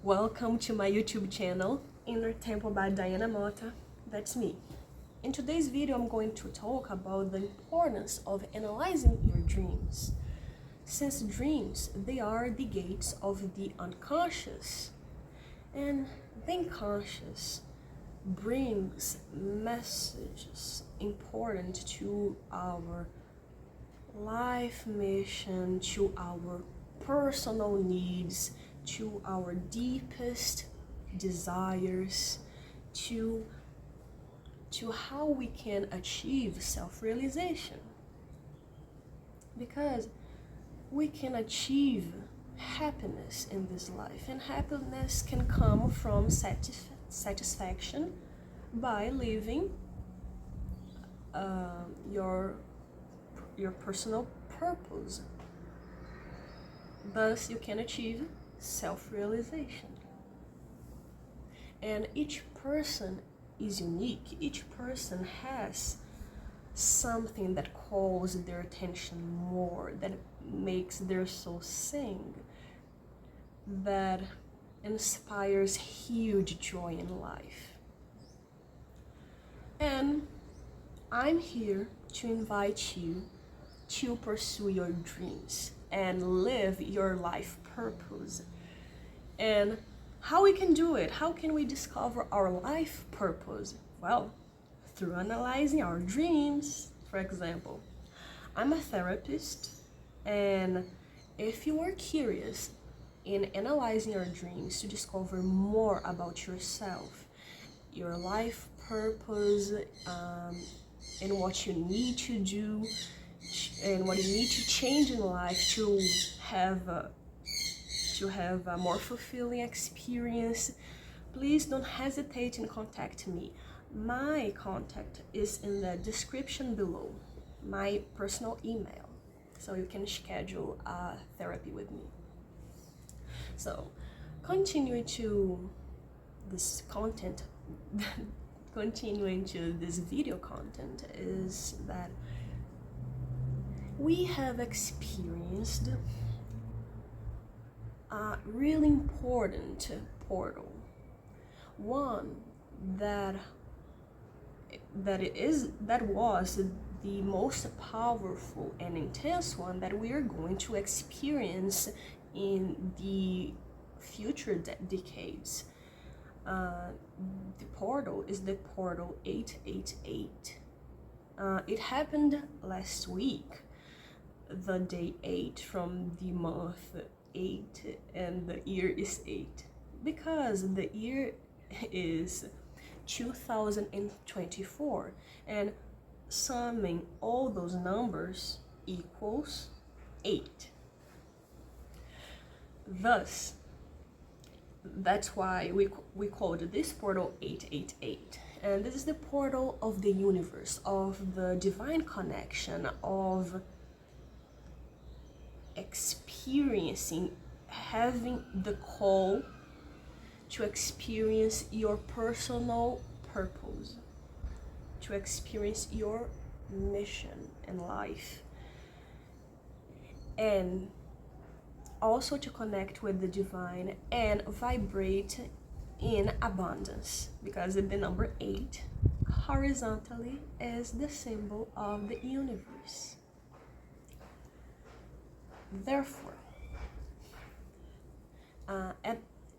Welcome to my YouTube channel, Inner Temple by Diana Mota. That's me. In today's video, I'm going to talk about the importance of analyzing your dreams. Since dreams, they are the gates of the unconscious, and the unconscious brings messages important to our life mission, to our personal needs, to our deepest desires, to how we can achieve self-realization. Because we can achieve happiness in this life, and happiness can come from satisfaction by living your personal purpose. Thus, you can achieve self-realization. And each person is unique. Each person has something that calls their attention more, that makes their soul sing, that inspires huge joy in life. And I'm here to invite you to pursue your dreams and live your life purpose. And how we can do it? How can we discover our life purpose? Well, through analyzing our dreams. For example, I'm a therapist, and if you are curious in analyzing your dreams to discover more about yourself, your life purpose, and what you need to do, and what you need to change in life to have a more fulfilling experience, please don't hesitate and contact me. My contact is in the description below, my personal email, so you can schedule a therapy with me. So, continuing to this content, continuing to this video content, is that we have experienced a really important portal, one that was the most powerful and intense one that we are going to experience in the future decades. The portal is the portal 888. It happened last week, the day 8 from the month 8, and the year is 8, because the year is 2024, and summing all those numbers equals 8. Thus, that's why we called this portal 888. And this is the portal of the universe, of the divine connection, of experiencing, having the call to experience your personal purpose, to experience your mission in life, and also to connect with the divine and vibrate in abundance, because the number 8 horizontally is the symbol of the universe. Therefore,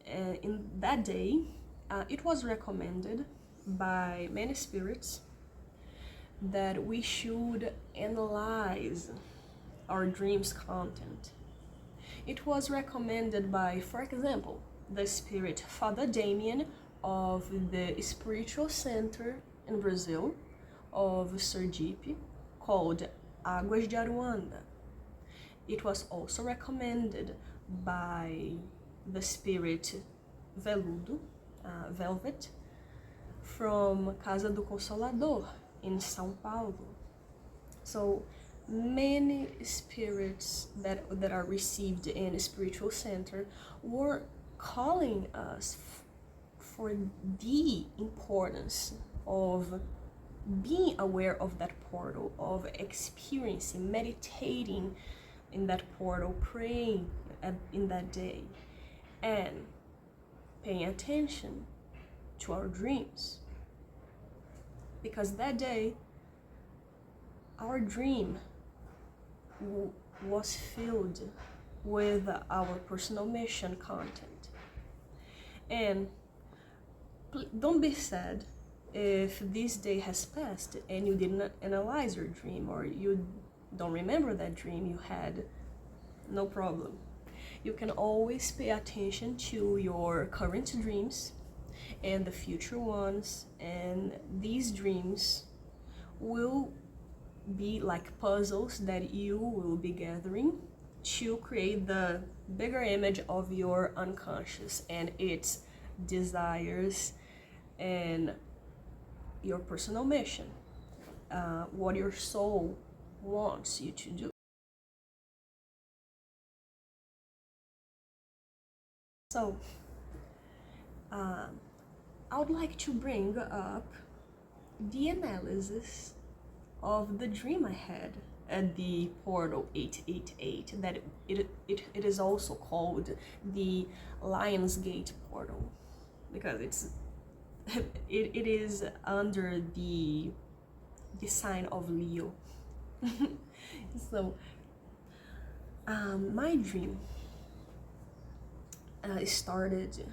in that day, it was recommended by many spirits that we should analyze our dreams content. It was recommended by, for example, the spirit Father Damien of the spiritual center in Brazil of Sergipe, called Águas de Aruanda. It was also recommended by the spirit Veludo, Velvet, from Casa do Consolador in São Paulo. So many spirits that are received in a spiritual center were calling us for the importance of being aware of that portal, of experiencing, meditating in that portal, praying in that day. And paying attention to our dreams. Because that day, our dream was filled with our personal mission content. And don't be sad if this day has passed and you didn't analyze your dream, or you don't remember that dream you had. No problem. You can always pay attention to your current dreams and the future ones, and these dreams will be like puzzles that you will be gathering to create the bigger image of your unconscious and its desires and your personal mission, what your soul wants you to do. So, I would like to bring up the analysis of the dream I had at the portal 888, that it is also called the Lionsgate portal, because it is under the sign of Leo. So my dream started,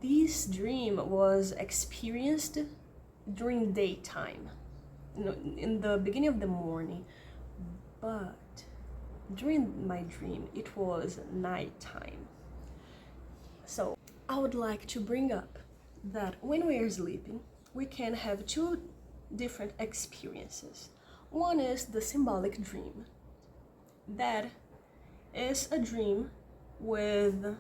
this dream was experienced during daytime, in the beginning of the morning, but during my dream it was nighttime. So I would like to bring up that when we are sleeping, we can have two different experiences. One is the symbolic dream. That is a dream with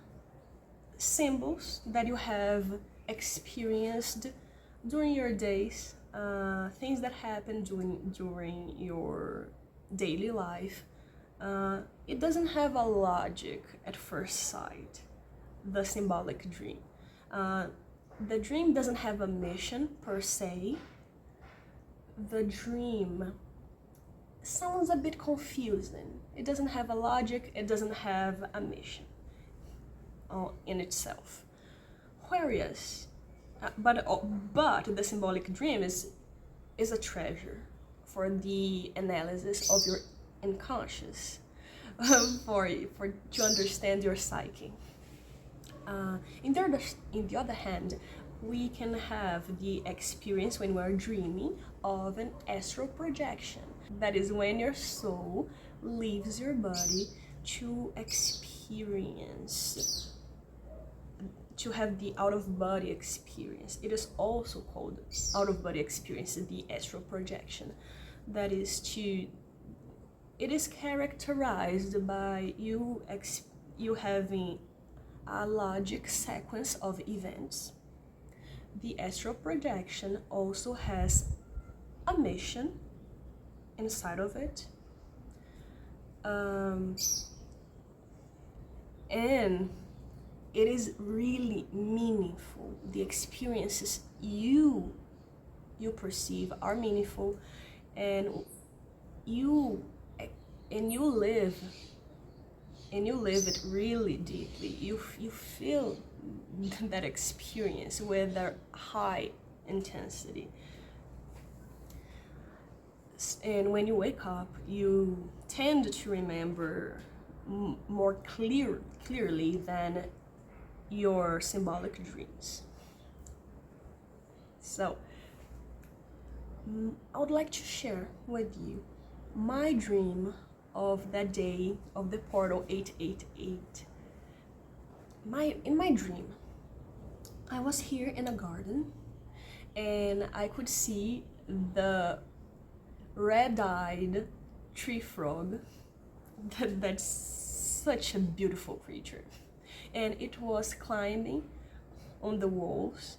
symbols that you have experienced during your days, things that happen during your daily life. It doesn't have a logic at first sight, the symbolic dream. The dream doesn't have a mission per se. The dream sounds a bit confusing. It doesn't have a logic, it doesn't have a mission in itself. Whereas, but the symbolic dream is a treasure for the analysis of your unconscious, for to understand your psyche. In the other hand, we can have the experience when we're dreaming of an astral projection. That is when your soul leaves your body to experience, to have the out-of-body experience. It is also called out-of-body experience, the astral projection. That is it is characterized by you having a logic sequence of events. The astral projection also has a mission inside of it, and it is really meaningful. The experiences you perceive are meaningful, and you live it really deeply. You feel that experience with a high intensity. And when you wake up, you tend to remember more clearly than your symbolic dreams. So I would like to share with you my dream of that day of the portal 888. In my dream, I was here in a garden and I could see the red-eyed tree frog. That's such a beautiful creature, and it was climbing on the walls.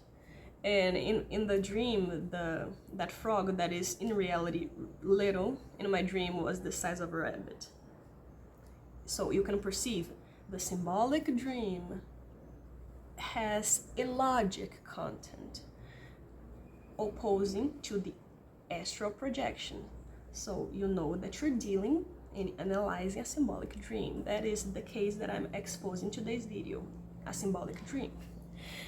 And in the dream, that frog that is in reality little, in my dream was the size of a rabbit. So you can perceive the symbolic dream has a logic content opposing to the astral projection. So you know that you're dealing and analyzing a symbolic dream. That is the case that I'm exposing in today's video. a symbolic dream.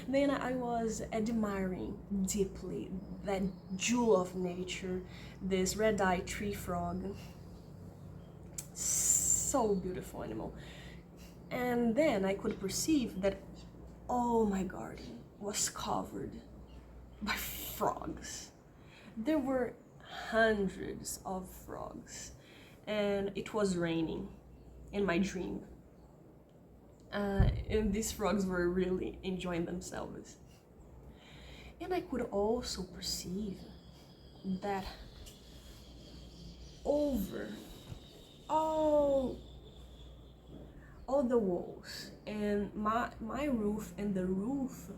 Then I was admiring deeply that jewel of nature, this red-eyed tree frog. So beautiful animal. And then I could perceive that all my garden was covered by frogs. There were hundreds of frogs, and it was raining in my dream. And these frogs were really enjoying themselves. And I could also perceive that over all the walls and my roof and the roof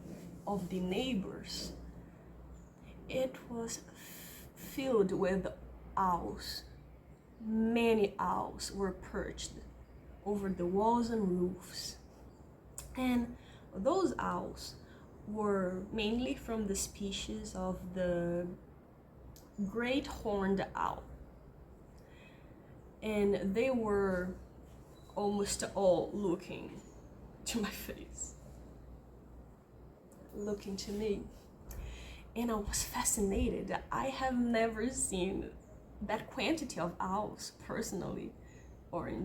of the neighbors, it was filled with owls. Many owls were perched over the walls and roofs. And those owls were mainly from the species of the great horned owl. And they were almost all looking to my face, looking to me. And I was fascinated. I have never seen that quantity of owls personally or in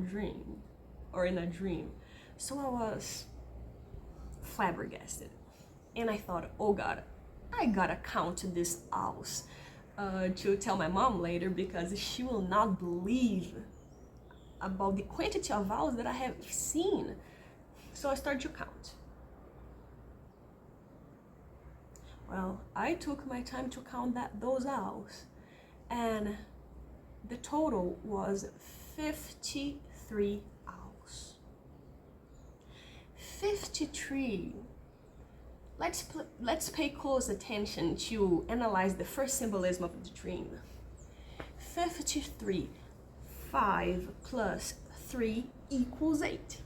a dream. So I was flabbergasted. And I thought, oh God, I gotta count these owls to tell my mom later, because she will not believe about the quantity of owls that I have seen. So I started to count. Well, I took my time to count those owls, and the total was 53 owls. 53. Let's pay close attention to analyze the first symbolism of the dream. 53. 5 plus 3 equals 8.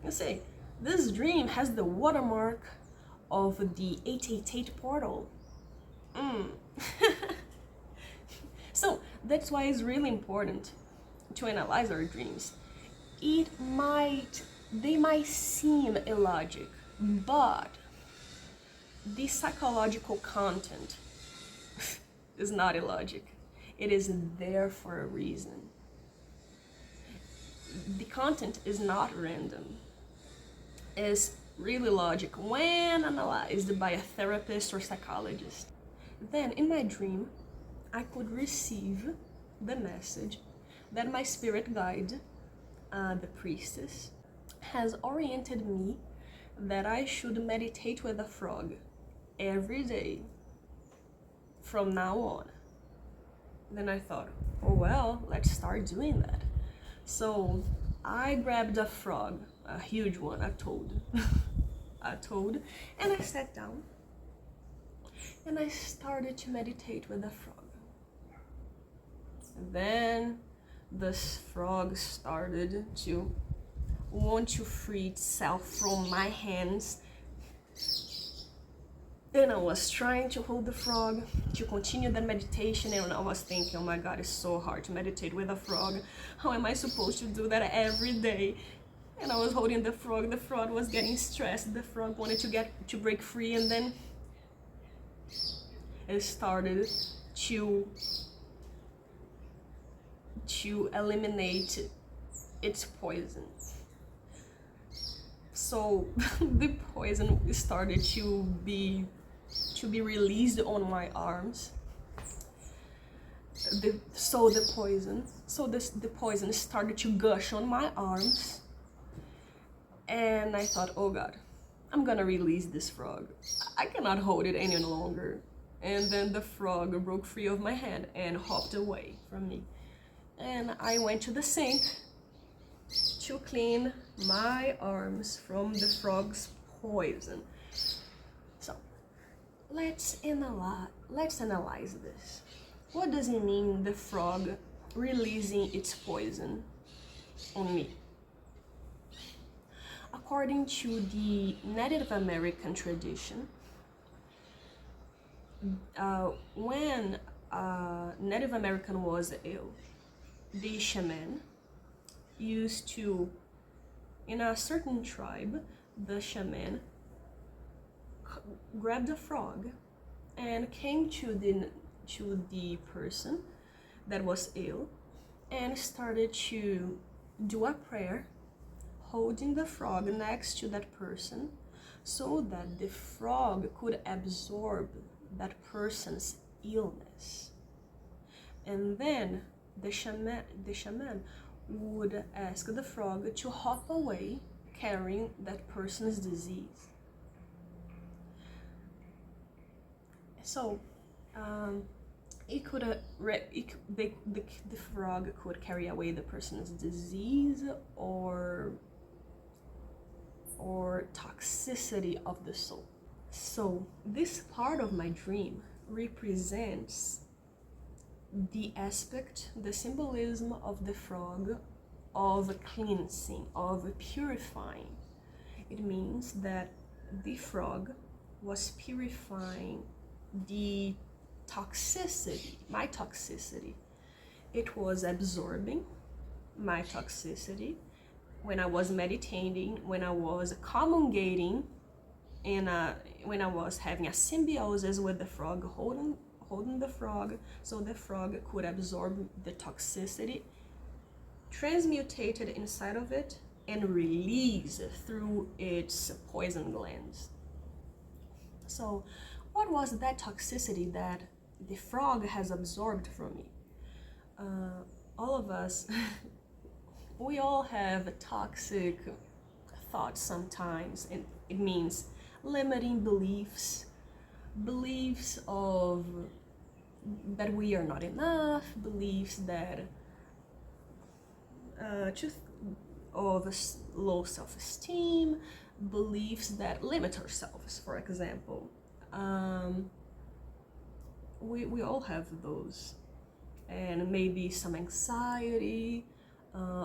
You see, this dream has the watermark of the 888 portal. So that's why it's really important to analyze our dreams. They might seem illogic, but the psychological content is not illogic. It is there for a reason. The content is not random. It's really logic when analyzed by a therapist or psychologist. Then in my dream, I could receive the message that my spirit guide, the priestess, has oriented me that I should meditate with a frog every day from now on. Then I thought, oh well, let's start doing that. So I grabbed a frog, a huge one, a toad, and I sat down and I started to meditate with the frog. And then this frog started to want to free itself from my hands. Then I was trying to hold the frog to continue that meditation, and I was thinking, oh my God, it's so hard to meditate with a frog. How am I supposed to do that every day? And I was holding the frog was getting stressed, the frog wanted to break free, and then it started to eliminate its poison. So the poison started to be released on my arms. The poison started to gush on my arms, and I thought, oh God, I'm gonna release this frog. I cannot hold it any longer. And then the frog broke free of my hand and hopped away from me. And I went to the sink to clean my arms from the frog's poison. So let's analyze this. What does it mean, the frog releasing its poison on me? According to the Native American tradition, when a Native American was ill, the shaman used to, in a certain tribe, the shaman grabbed a frog and came to the person that was ill and started to do a prayer holding the frog next to that person so that the frog could absorb that person's illness. And then the shaman would ask the frog to hop away carrying that person's disease. So the frog could carry away the person's disease or toxicity of the soul. So this part of my dream represents the aspect, the symbolism of the frog of cleansing, of purifying. It means that the frog was purifying the toxicity, my toxicity. It was absorbing my toxicity when I was meditating, when I was communicating, and when I was having a symbiosis with the frog, holding the frog so the frog could absorb the toxicity, transmutate it inside of it, and release through its poison glands. So what was that toxicity that the frog has absorbed from me? All of us, we all have toxic thoughts sometimes, and it means limiting beliefs of that we are not enough, beliefs that of low self-esteem, beliefs that limit ourselves, for example. We all have those, and maybe some anxiety,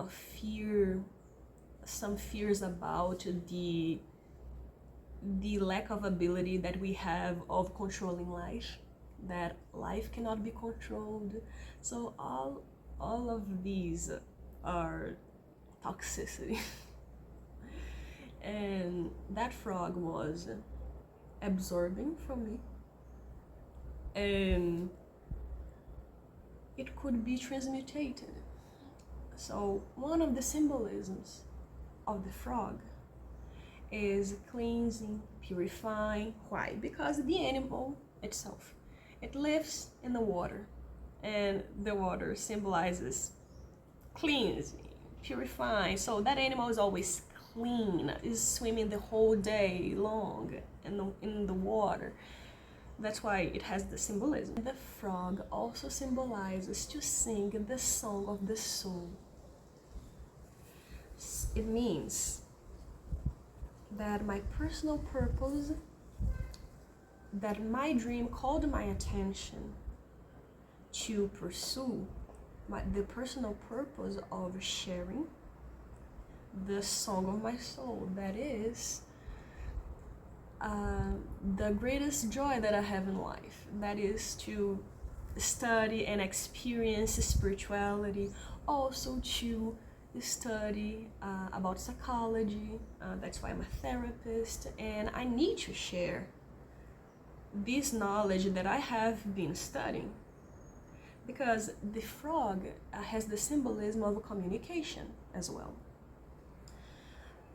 fear, some fears about the lack of ability that we have of controlling life, that life cannot be controlled. So all of these are toxicity. And that frog was absorbing from me, and it could be transmutated. So one of the symbolisms of the frog is cleansing, purifying. Why? Because the animal itself, it lives in the water, and the water symbolizes cleansing, purifying. So that animal is always clean, is swimming the whole day long in the water. That's why it has the symbolism. The frog also symbolizes to sing the song of the soul. It means that my personal purpose, that my dream called my attention to pursue, the personal purpose of sharing the song of my soul, that is the greatest joy that I have in life, that is to study and experience spirituality, also to study about psychology. That's why I'm a therapist, and I need to share this knowledge that I have been studying, because the frog has the symbolism of communication as well.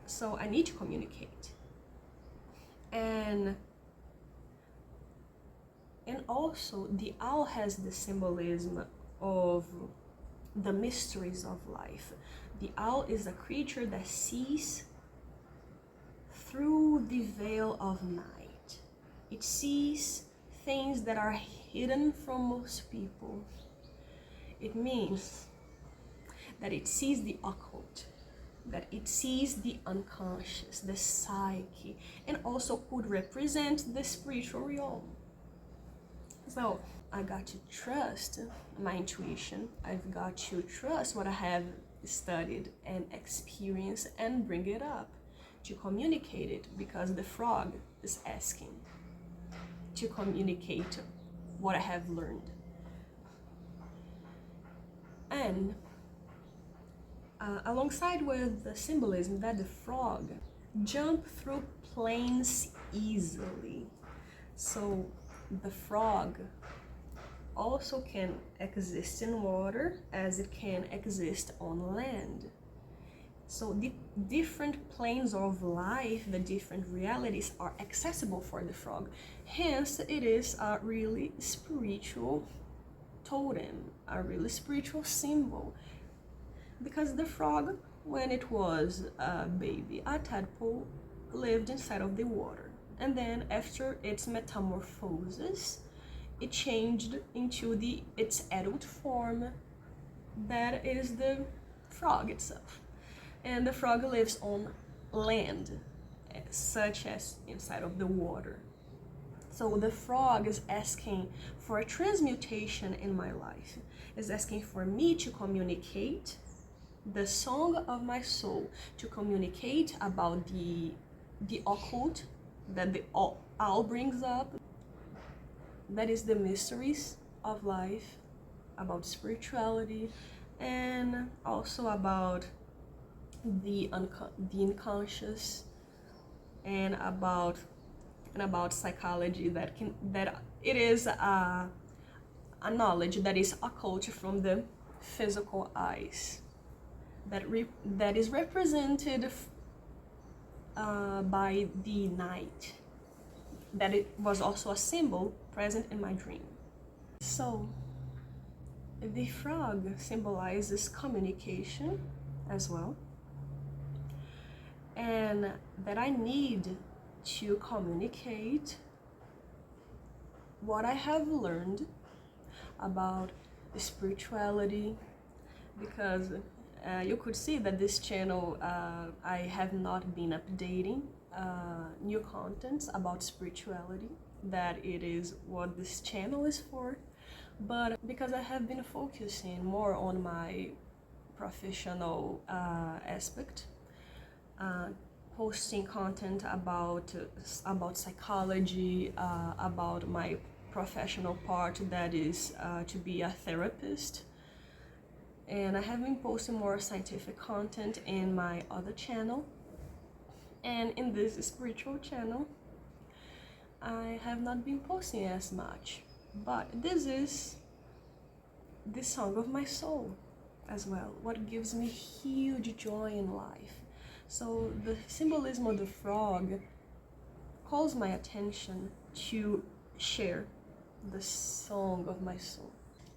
So I need to communicate. And also the owl has the symbolism of the mysteries of life. The owl is a creature that sees through the veil of night. It sees things that are hidden from most people. It means that it sees the occult, that it sees the unconscious, the psyche, and also could represent the spiritual realm. So I got to trust my intuition. I've got to trust what I have studied and experienced and bring it up to communicate it, because the frog is asking to communicate what I have learned. And alongside with the symbolism that the frog jump through planes easily. So the frog also can exist in water as it can exist on land. So the different planes of life, the different realities are accessible for the frog. Hence, it is a really spiritual totem, a really spiritual symbol. Because the frog, when it was a baby, a tadpole, lived inside of the water. And then after its metamorphosis, it changed into its adult form, that is the frog itself. And the frog lives on land, such as inside of the water. So the frog is asking for a transmutation in my life, is asking for me to communicate the song of my soul, to communicate about the occult that the owl brings up, that is the mysteries of life, about spirituality, and also about the unconscious, and about psychology, that it is a knowledge that is occult from the physical eyes, that is represented by the night, that it was also a symbol present in my dream. So the frog symbolizes communication as well, and that I need to communicate what I have learned about spirituality, because you could see that this channel, I have not been updating new contents about spirituality, that it is what this channel is for, but because I have been focusing more on my professional aspect, posting content about psychology, about my professional part, that is to be a therapist. And I have been posting more scientific content in my other channel, and in this spiritual channel I have not been posting as much, but this is the song of my soul as well, what gives me huge joy in life. So the symbolism of the frog calls my attention to share the song of my soul.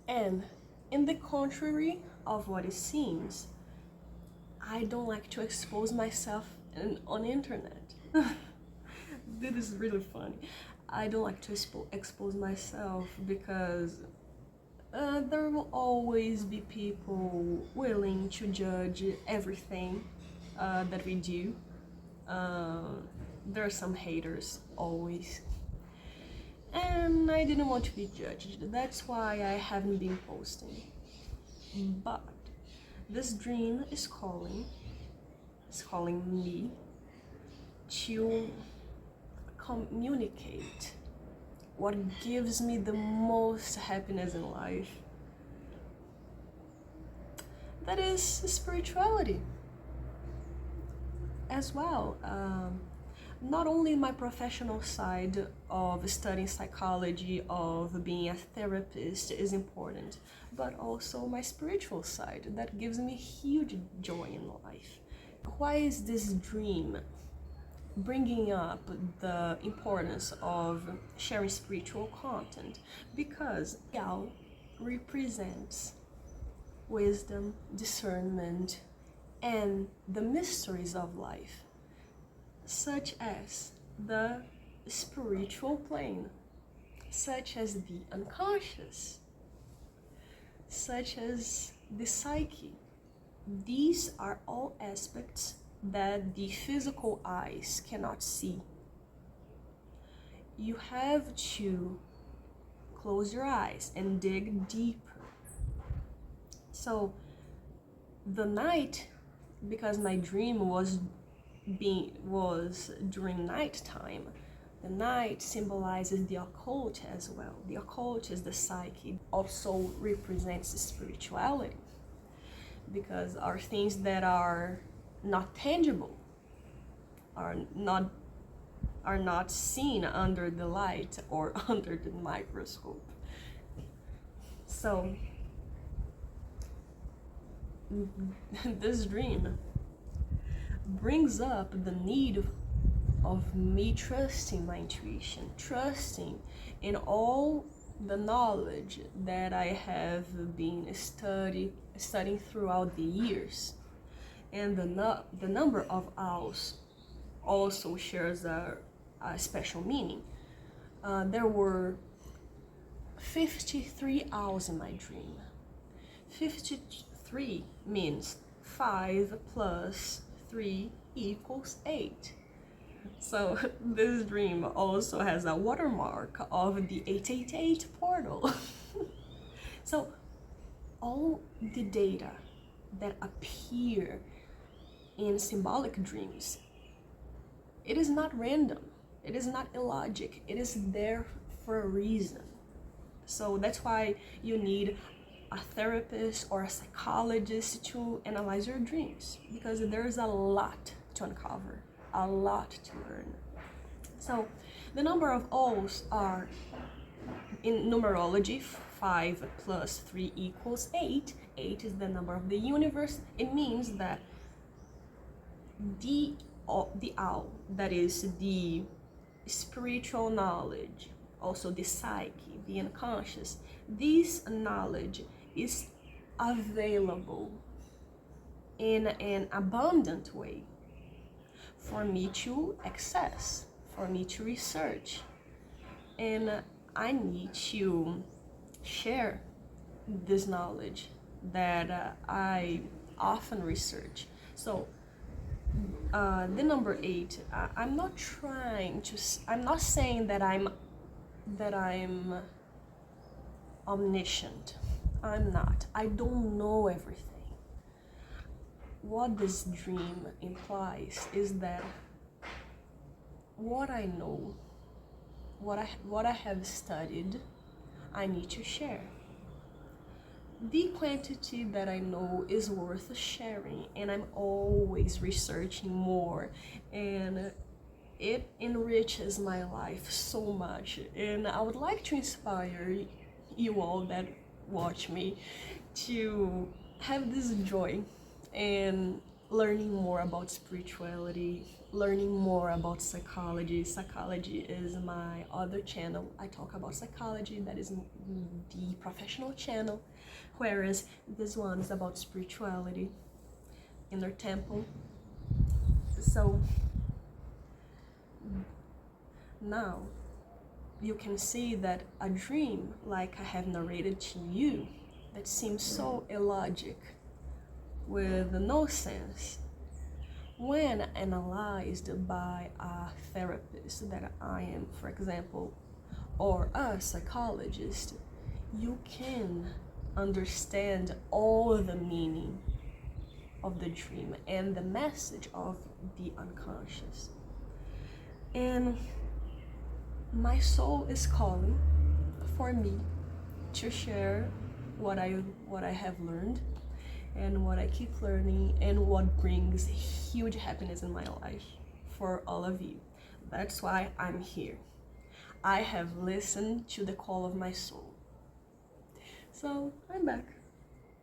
And in the contrary of what it seems, I don't like to expose myself on internet. This is really funny. I don't like to expose myself because there will always be people willing to judge everything that we do. There are some haters always, and I didn't want to be judged. That's why I haven't been posting. But this dream is calling me to communicate what gives me the most happiness in life, that is spirituality as well. Not only my professional side of studying psychology, of being a therapist is important, but also my spiritual side that gives me huge joy in life. Why is this dream bringing up the importance of sharing spiritual content? Because Yao represents wisdom, discernment, and the mysteries of life, such as the spiritual plane, such as the unconscious, such as the psyche. These are all aspects that the physical eyes cannot see. You have to close your eyes and dig deeper. So the night, because my dream was during nighttime, the night symbolizes the occult as well. The occult is the psyche, also represents spirituality, because are things that are not tangible, are not are not seen under the light or under the microscope. So this dream brings up the need of me trusting my intuition, trusting in all the knowledge that I have been studying throughout the years. And the number of owls also shares a special meaning. There were 53 owls in my dream. 53 means 5 plus 3 equals 8. So this dream also has a watermark of the 888 portal. So all the data that appear in symbolic dreams, it is not random, it is not illogic, it is there for a reason. So that's why you need a therapist or a psychologist to analyze your dreams, because there's a lot to uncover, a lot to learn. So the number of O's are, in numerology, 5 plus 3 equals 8. 8 is the number of the universe. It means that the owl, that is the spiritual knowledge, also the psyche, the unconscious, this knowledge is available in an abundant way for me to access, for me to research. And I need to share this knowledge that I often research. So the number 8, I'm not saying that I'm omniscient. I'm not. I don't know everything. What this dream implies is that what I know, what I have studied, I need to share. The quantity that I know is worth sharing, and I'm always researching more, and it enriches my life so much. And I would like to inspire you all that watch me to have this joy and learning more about spirituality, learning more about psychology. Psychology is my other channel. I talk about psychology, that is the professional channel, whereas this one is about spirituality, inner temple. So now you can see that a dream, like I have narrated to you, that seems so illogic, with no sense, when analyzed by a therapist that I am, for example, or a psychologist, you can understand all the meaning of the dream and the message of the unconscious. And my soul is calling for me to share what I have learned and what I keep learning and what brings huge happiness in my life for all of you. That's why I'm here. I have listened to the call of my soul. So I'm back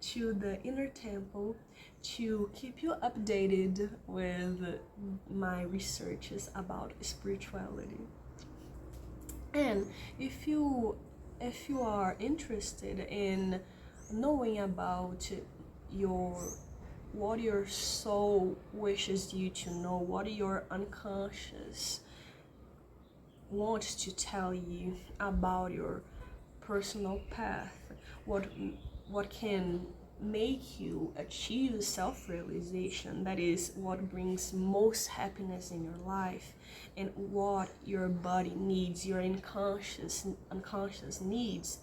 to the inner temple to keep you updated with my researches about spirituality. And if you are interested in knowing about what your soul wishes you to know, what your unconscious wants to tell you about your personal path, what can make you achieve self-realization, that is what brings most happiness in your life, and what your body needs, your unconscious needs.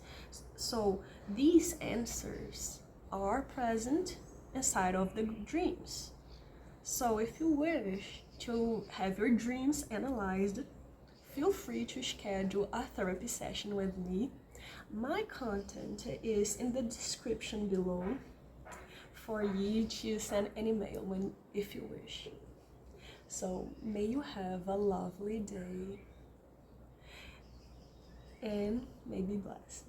So these answers are present inside of the dreams. So if you wish to have your dreams analyzed, feel free to schedule a therapy session with me. My contact is in the description below for you to send an email if you wish. So may you have a lovely day and may be blessed.